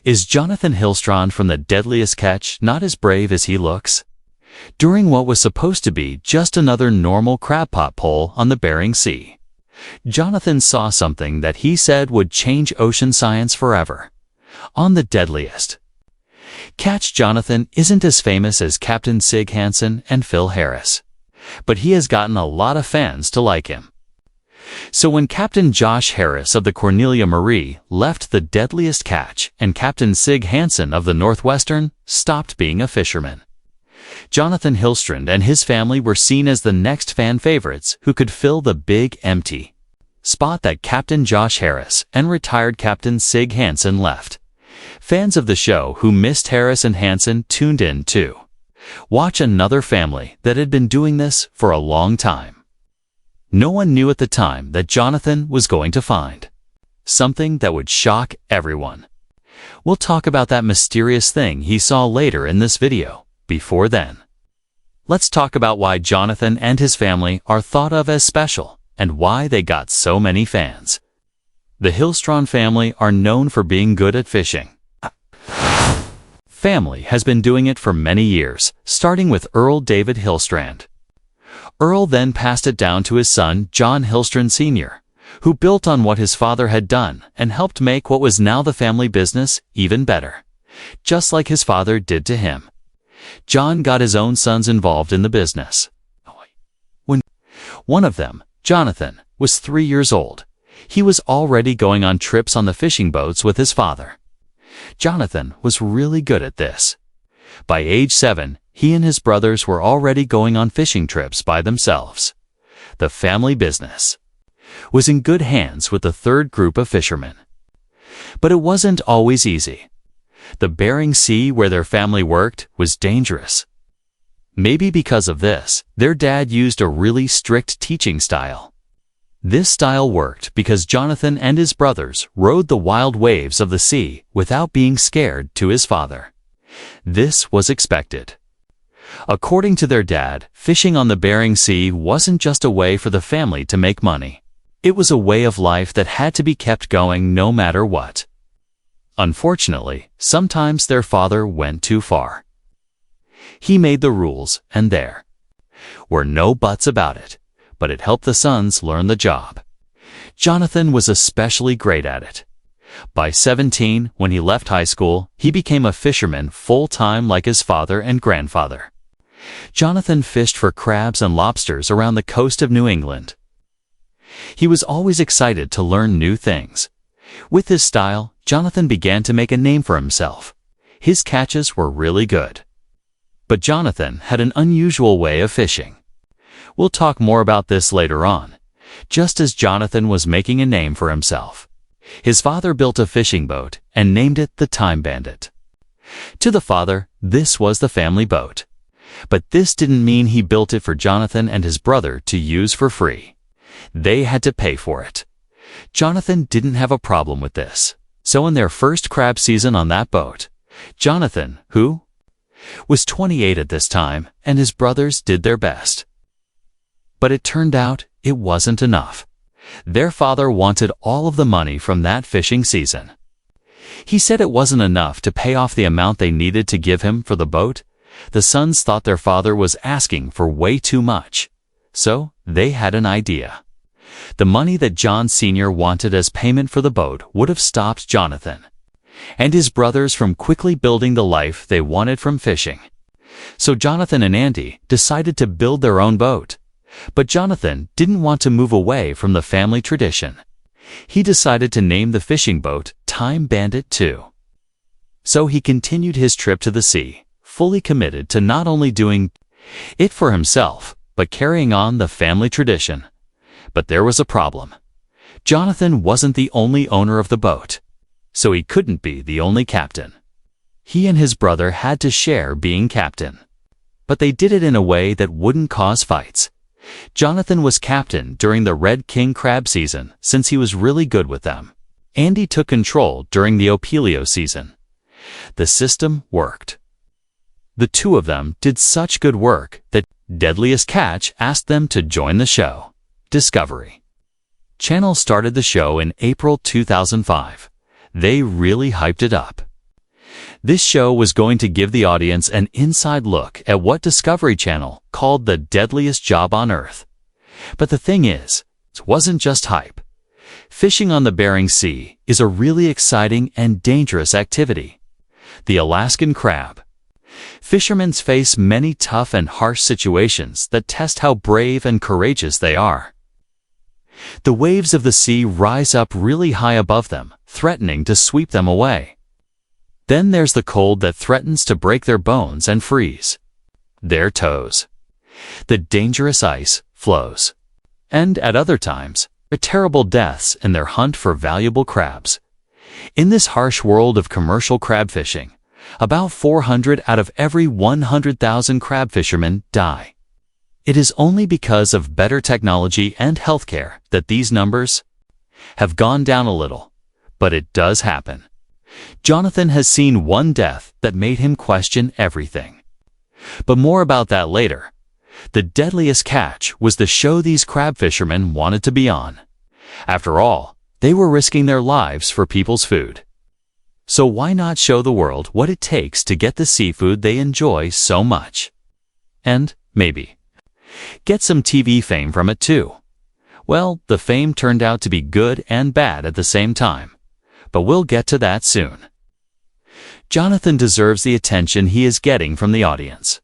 Is Jonathan Hillstrand from the Deadliest Catch not as brave as he looks? During what was supposed to be just another normal crab pot pull on the Bering Sea, Jonathan saw something that he said would change ocean science forever. On the Deadliest Catch, Jonathan isn't as famous as Captain Sig Hansen and Phil Harris, but he has gotten a lot of fans to like him. So when Captain Josh Harris of the Cornelia Marie left the Deadliest Catch and Captain Sig Hansen of the Northwestern stopped being a fisherman, Jonathan Hillstrand and his family were seen as the next fan favorites who could fill the big empty spot that Captain Josh Harris and retired Captain Sig Hansen left. Fans of the show who missed Harris and Hansen tuned in to watch another family that had been doing this for a long time. No one knew at the time that Jonathan was going to find something that would shock everyone. We'll talk about that mysterious thing he saw later in this video. Before then, let's talk about why Jonathan and his family are thought of as special and why they got so many fans. The Hillstrand family are known for being good at fishing. Family has been doing it for many years, starting with Earl David Hillstrand. Earl then passed it down to his son, John Hillstrand Sr., who built on what his father had done and helped make what was now the family business even better, just like his father did to him. John got his own sons involved in the business. When one of them, Jonathan, was 3 years old, he was already going on trips on the fishing boats with his father. Jonathan was really good at this. By age 7, he and his brothers were already going on fishing trips by themselves. The family business was in good hands with the third group of fishermen. But it wasn't always easy. The Bering Sea where their family worked was dangerous. Maybe because of this, their dad used a really strict teaching style. This style worked because Jonathan and his brothers rode the wild waves of the sea without being scared to his father. This was expected. According to their dad, fishing on the Bering Sea wasn't just a way for the family to make money. It was a way of life that had to be kept going no matter what. Unfortunately, sometimes their father went too far. He made the rules, and there were no buts about it, but it helped the sons learn the job. Jonathan was especially great at it. By 17, when he left high school, he became a fisherman full-time like his father and grandfather. Jonathan fished for crabs and lobsters around the coast of New England. He was always excited to learn new things. With his style, Jonathan began to make a name for himself. His catches were really good. But Jonathan had an unusual way of fishing. We'll talk more about this later on. Just as Jonathan was making a name for himself, his father built a fishing boat and named it the Time Bandit. To the father, this was the family boat. But this didn't mean he built it for Jonathan and his brother to use for free. They had to pay for it. Jonathan didn't have a problem with this. So in their first crab season on that boat, Jonathan, who was 28 at this time, and his brothers did their best. But it turned out it wasn't enough. Their father wanted all of the money from that fishing season. He said it wasn't enough to pay off the amount they needed to give him for the boat. The sons thought their father was asking for way too much. So they had an idea. The money that John Sr. wanted as payment for the boat would have stopped Jonathan and his brothers from quickly building the life they wanted from fishing. So Jonathan and Andy decided to build their own boat. But Jonathan didn't want to move away from the family tradition. He decided to name the fishing boat Time Bandit too. So he continued his trip to the sea, fully committed to not only doing it for himself, but carrying on the family tradition. But there was a problem. Jonathan wasn't the only owner of the boat, so he couldn't be the only captain. He and his brother had to share being captain. But they did it in a way that wouldn't cause fights. Jonathan was captain during the Red King crab season since he was really good with them. Andy took control during the Opelio season. The system worked. The two of them did such good work that Deadliest Catch asked them to join the show. Discovery Channel started the show in April 2005. They really hyped it up. This show was going to give the audience an inside look at what Discovery Channel called the deadliest job on Earth. But the thing is, it wasn't just hype. Fishing on the Bering Sea is a really exciting and dangerous activity. The Alaskan crab. Fishermen face many tough and harsh situations that test how brave and courageous they are. The waves of the sea rise up really high above them, threatening to sweep them away. Then there's the cold that threatens to break their bones and freeze their toes. The dangerous ice floes. And at other times, terrible deaths in their hunt for valuable crabs. In this harsh world of commercial crab fishing, about 400 out of every 100,000 crab fishermen die. It is only because of better technology and healthcare that these numbers have gone down a little, but it does happen. Jonathan has seen one death that made him question everything. But more about that later. The Deadliest Catch was the show these crab fishermen wanted to be on. After all, they were risking their lives for people's food. So why not show the world what it takes to get the seafood they enjoy so much? And, maybe, get some TV fame from it too. Well, the fame turned out to be good and bad at the same time. But we'll get to that soon. Jonathan deserves the attention he is getting from the audience.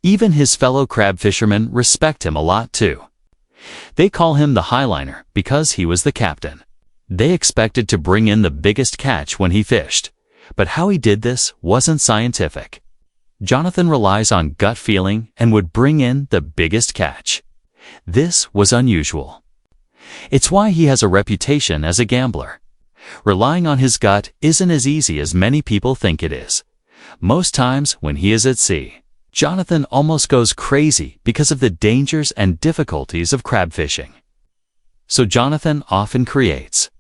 Even his fellow crab fishermen respect him a lot too. They call him the Highliner because he was the captain. They expected to bring in the biggest catch when he fished, but how he did this wasn't scientific. Jonathan relies on gut feeling and would bring in the biggest catch. This was unusual. It's why he has a reputation as a gambler. Relying on his gut isn't as easy as many people think it is. Most times when he is at sea, Jonathan almost goes crazy because of the dangers and difficulties of crab fishing. So Jonathan often creates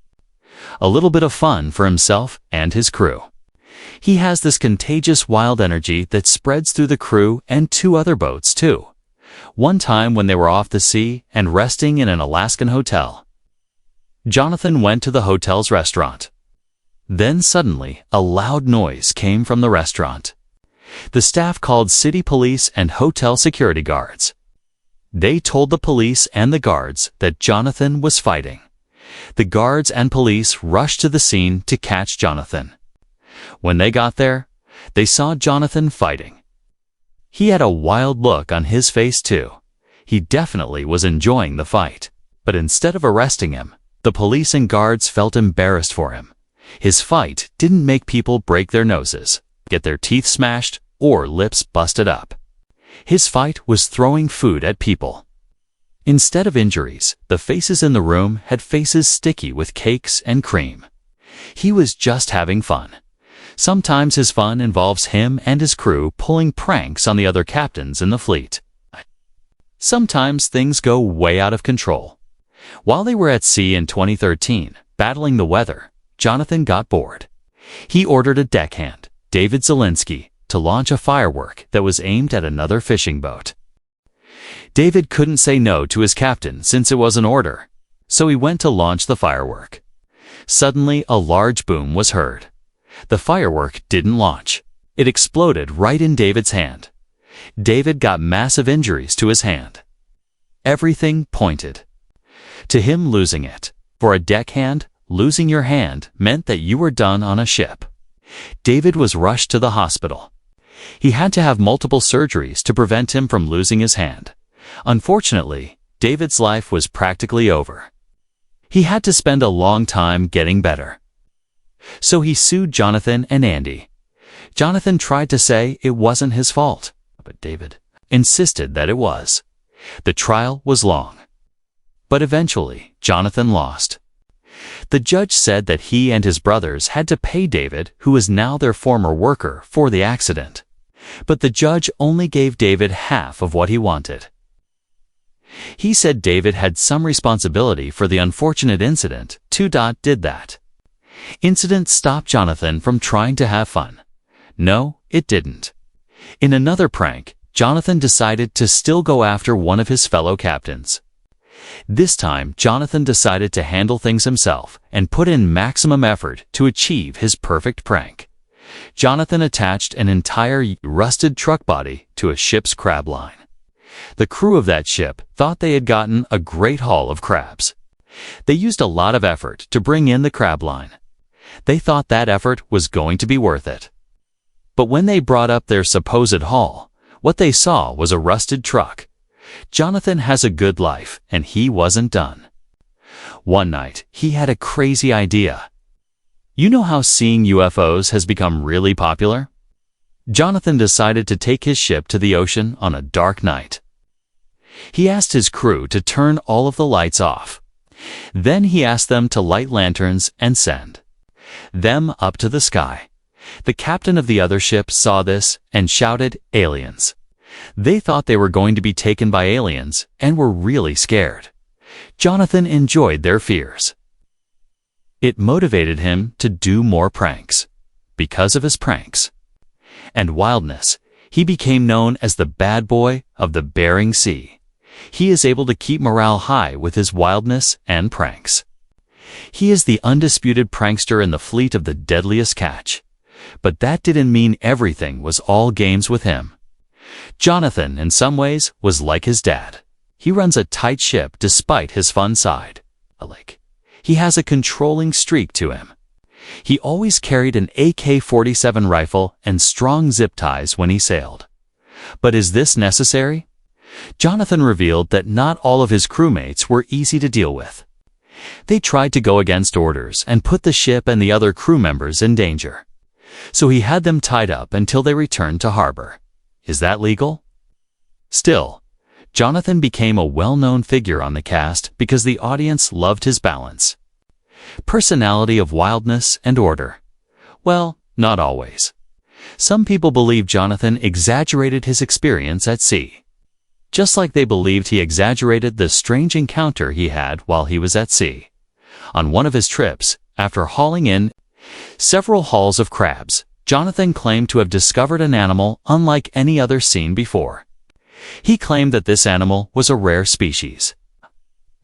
a little bit of fun for himself and his crew. He has this contagious wild energy that spreads through the crew and 2 other boats too. One time when they were off the sea and resting in an Alaskan hotel, Jonathan went to the hotel's restaurant. Then suddenly, a loud noise came from the restaurant. The staff called city police and hotel security guards. They told the police and the guards that Jonathan was fighting. The guards and police rushed to the scene to catch Jonathan. When they got there, they saw Jonathan fighting. He had a wild look on his face too. He definitely was enjoying the fight. But instead of arresting him, the police and guards felt embarrassed for him. His fight didn't make people break their noses, get their teeth smashed, or lips busted up. His fight was throwing food at people. Instead of injuries, the faces in the room had faces sticky with cakes and cream. He was just having fun. Sometimes his fun involves him and his crew pulling pranks on the other captains in the fleet. Sometimes things go way out of control. While they were at sea in 2013, battling the weather, Jonathan got bored. He ordered a deckhand, David Zielinski, to launch a firework that was aimed at another fishing boat. David couldn't say no to his captain since it was an order, so he went to launch the firework. Suddenly, a large boom was heard. The firework didn't launch. It exploded right in David's hand. David got massive injuries to his hand. Everything pointed to him losing it. For a deckhand, losing your hand meant that you were done on a ship. David was rushed to the hospital. He had to have multiple surgeries to prevent him from losing his hand. Unfortunately, David's life was practically over. He had to spend a long time getting better. So he sued Jonathan and Andy. Jonathan tried to say it wasn't his fault, but David insisted that it was. The trial was long. But eventually, Jonathan lost. The judge said that he and his brothers had to pay David, who is now their former worker, for the accident. But the judge only gave David half of what he wanted. He said David had some responsibility for the unfortunate incident. Did that incident stop Jonathan from trying to have fun? No, it didn't. In another prank, Jonathan decided to still go after one of his fellow captains. This time, Jonathan decided to handle things himself and put in maximum effort to achieve his perfect prank. Jonathan attached an entire rusted truck body to a ship's crab line. The crew of that ship thought they had gotten a great haul of crabs. They used a lot of effort to bring in the crab line. They thought that effort was going to be worth it. But when they brought up their supposed haul, what they saw was a rusted truck. Jonathan has a good life, and he wasn't done. One night, he had a crazy idea. You know how seeing UFOs has become really popular? Jonathan decided to take his ship to the ocean on a dark night. He asked his crew to turn all of the lights off. Then he asked them to light lanterns and send them up to the sky. The captain of the other ship saw this and shouted, "Aliens!" They thought they were going to be taken by aliens and were really scared. Jonathan enjoyed their fears. It motivated him to do more pranks. Because of his pranks and wildness, he became known as the bad boy of the Bering Sea. He is able to keep morale high with his wildness and pranks. He is the undisputed prankster in the fleet of the Deadliest Catch. But that didn't mean everything was all games with him. Jonathan, in some ways, was like his dad. He runs a tight ship despite his fun side. He has a controlling streak to him. He always carried an AK-47 rifle and strong zip ties when he sailed. But is this necessary? Jonathan revealed that not all of his crewmates were easy to deal with. They tried to go against orders and put the ship and the other crew members in danger. So he had them tied up until they returned to harbor. Is that legal? Still, Jonathan became a well-known figure on the cast because the audience loved his balance. Personality of wildness and order. Well, not always. Some people believe Jonathan exaggerated his experience at sea. Just like they believed he exaggerated the strange encounter he had while he was at sea. On one of his trips, after hauling in several hauls of crabs, Jonathan claimed to have discovered an animal unlike any other seen before. He claimed that this animal was a rare species.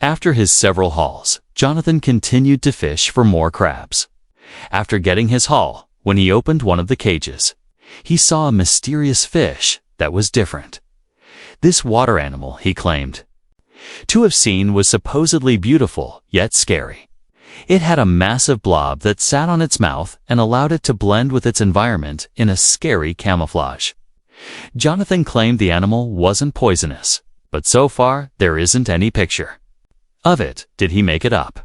After his several hauls, Jonathan continued to fish for more crabs. After getting his haul, when he opened one of the cages, he saw a mysterious fish that was different. This water animal, he claimed to have seen, was supposedly beautiful yet scary. It had a massive blob that sat on its mouth and allowed it to blend with its environment in a scary camouflage. Jonathan claimed the animal wasn't poisonous, but so far there isn't any picture of it. Did he make it up?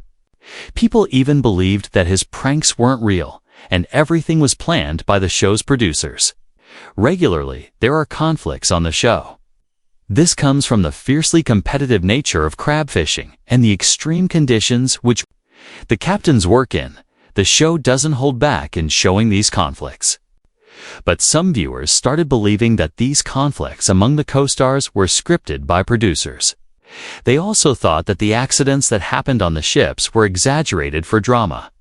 People even believed that his pranks weren't real and everything was planned by the show's producers. Regularly, there are conflicts on the show. This comes from the fiercely competitive nature of crab fishing and the extreme conditions which the captains work in. The show doesn't hold back in showing these conflicts. But some viewers started believing that these conflicts among the co-stars were scripted by producers. They also thought that the accidents that happened on the ships were exaggerated for drama.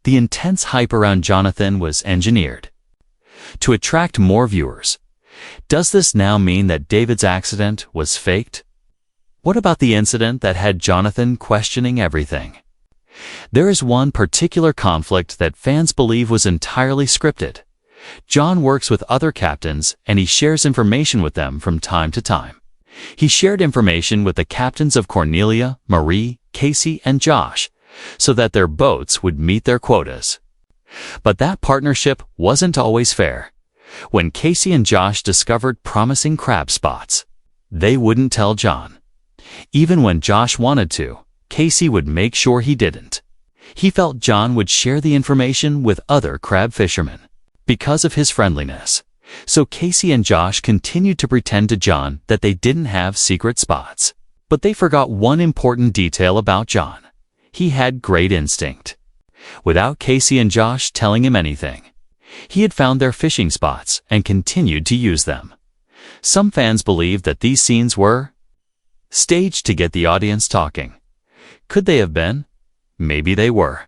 The intense hype around Jonathan was engineered to attract more viewers. Does this now mean that David's accident was faked? What about the incident that had Jonathan questioning everything? There is one particular conflict that fans believe was entirely scripted. John works with other captains and he shares information with them from time to time. He shared information with the captains of Cornelia, Marie, Casey, and Josh so that their boats would meet their quotas. But that partnership wasn't always fair. When Casey and Josh discovered promising crab spots, they wouldn't tell John. Even when Josh wanted to, Casey would make sure he didn't. He felt John would share the information with other crab fishermen because of his friendliness. So Casey and Josh continued to pretend to John that they didn't have secret spots. But they forgot one important detail about John. He had great instinct. Without Casey and Josh telling him anything, he had found their fishing spots and continued to use them. Some fans believed that these scenes were staged to get the audience talking. Could they have been? Maybe they were.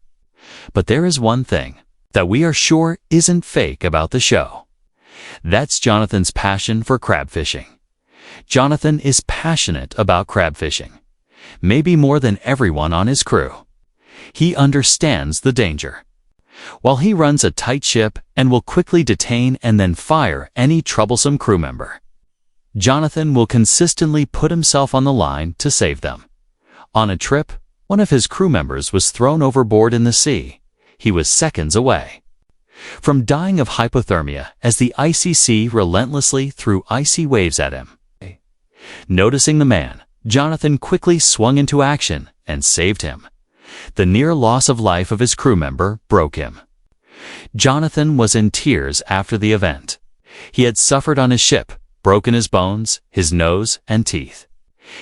But there is one thing that we are sure isn't fake about the show. That's Jonathan's passion for crab fishing. Jonathan is passionate about crab fishing, maybe more than everyone on his crew. He understands the danger. while he runs a tight ship and will quickly detain and then fire any troublesome crew member. Jonathan will consistently put himself on the line to save them. On a trip, one of his crew members was thrown overboard in the sea. He was seconds away from dying of hypothermia as the icy sea relentlessly threw icy waves at him. Noticing the man, Jonathan quickly swung into action and saved him. The near loss of life of his crew member broke him. Jonathan was in tears after the event. He had suffered on his ship, broken his bones, his nose, and teeth.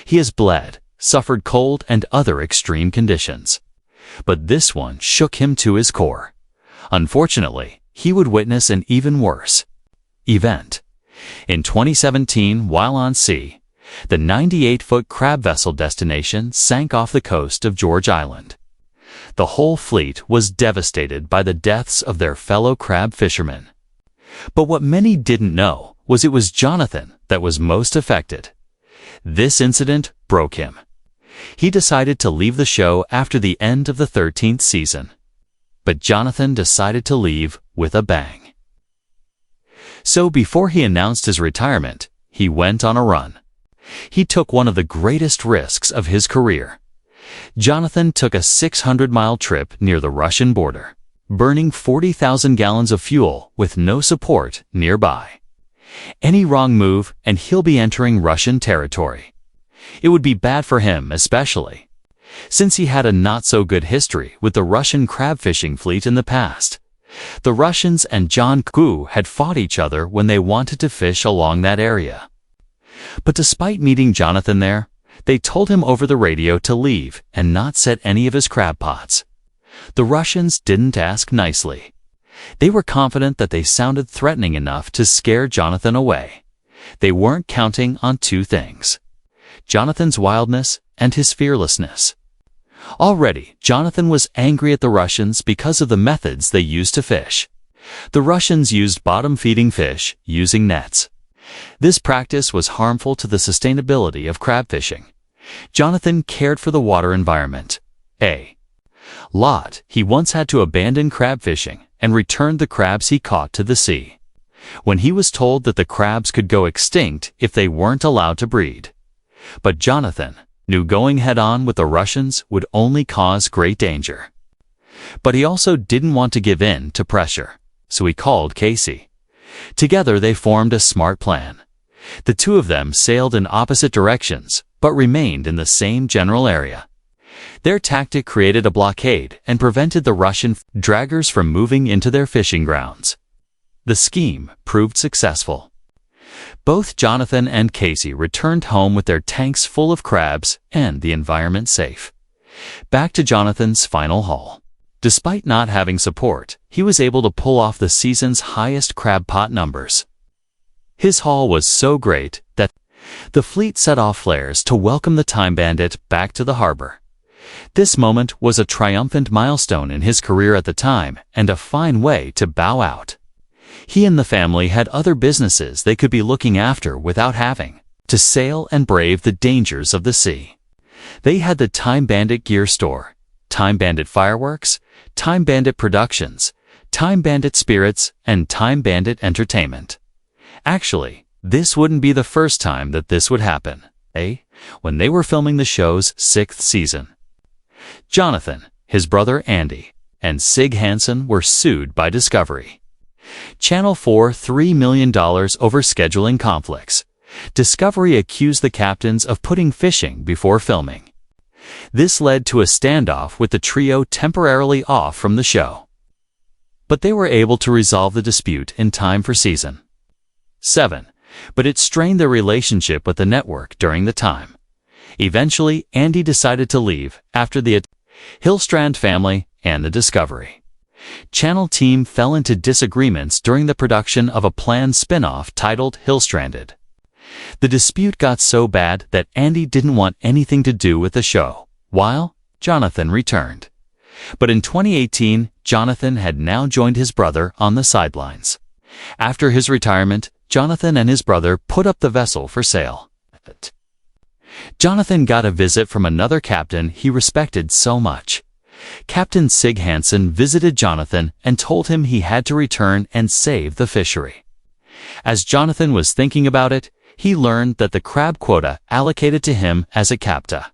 He has bled, suffered cold and other extreme conditions. But this one shook him to his core. Unfortunately, he would witness an even worse event. In 2017, while on sea, the 98-foot crab vessel Destination sank off the coast of George Island. The whole fleet was devastated by the deaths of their fellow crab fishermen. But what many didn't know was it was Jonathan that was most affected. This incident broke him. He decided to leave the show after the end of the 13th season. But Jonathan decided to leave with a bang. So before he announced his retirement, he went on a run. He took one of the greatest risks of his career. Jonathan took a 600-mile trip near the Russian border, burning 40,000 gallons of fuel with no support nearby. Any wrong move and he'll be entering Russian territory. It would be bad for him especially, since he had a not-so-good history with the Russian crab fishing fleet in the past. The Russians and John Gu had fought each other when they wanted to fish along that area. But despite meeting Jonathan there, they told him over the radio to leave and not set any of his crab pots. The Russians didn't ask nicely. They were confident that they sounded threatening enough to scare Jonathan away. They weren't counting on two things: Jonathan's wildness and his fearlessness. Already, Jonathan was angry at the Russians because of the methods they used to fish. The Russians used bottom-feeding fish using nets. This practice was harmful to the sustainability of crab fishing. Jonathan cared for the water environment. He once had to abandon crab fishing and returned the crabs he caught to the sea, when he was told that the crabs could go extinct if they weren't allowed to breed. But Jonathan knew going head-on with the Russians would only cause great danger. But he also didn't want to give in to pressure, so he called Casey. Together they formed a smart plan. The two of them sailed in opposite directions, but remained in the same general area. Their tactic created a blockade and prevented the Russian draggers from moving into their fishing grounds. The scheme proved successful. Both Jonathan and Casey returned home with their tanks full of crabs and the environment safe. Back to Jonathan's final haul. Despite not having support, he was able to pull off the season's highest crab pot numbers. His haul was so great that the fleet set off flares to welcome the Time Bandit back to the harbor. This moment was a triumphant milestone in his career at the time and a fine way to bow out. He and the family had other businesses they could be looking after without having to sail and brave the dangers of the sea. They had the Time Bandit gear store, Time Bandit fireworks, Time Bandit Productions, Time Bandit Spirits, and Time Bandit Entertainment. Actually, this wouldn't be the first time that this would happen, when they were filming the show's 6th season. Jonathan, his brother Andy, and Sig Hansen were sued by Discovery Channel for $3 million over scheduling conflicts. Discovery accused the captains of putting fishing before filming. This led to a standoff with the trio temporarily off from the show. But they were able to resolve the dispute in time for season 7, but it strained their relationship with the network during the time. Eventually, Andy decided to leave after the Hillstrand family and the Discovery Channel team fell into disagreements during the production of a planned spin-off titled Hillstranded. The dispute got so bad that Andy didn't want anything to do with the show, while Jonathan returned. But in 2018, Jonathan had now joined his brother on the sidelines. After his retirement, Jonathan and his brother put up the vessel for sale. Jonathan got a visit from another captain he respected so much. Captain Sig Hansen visited Jonathan and told him he had to return and save the fishery. As Jonathan was thinking about it, he learned that the crab quota allocated to him as a capta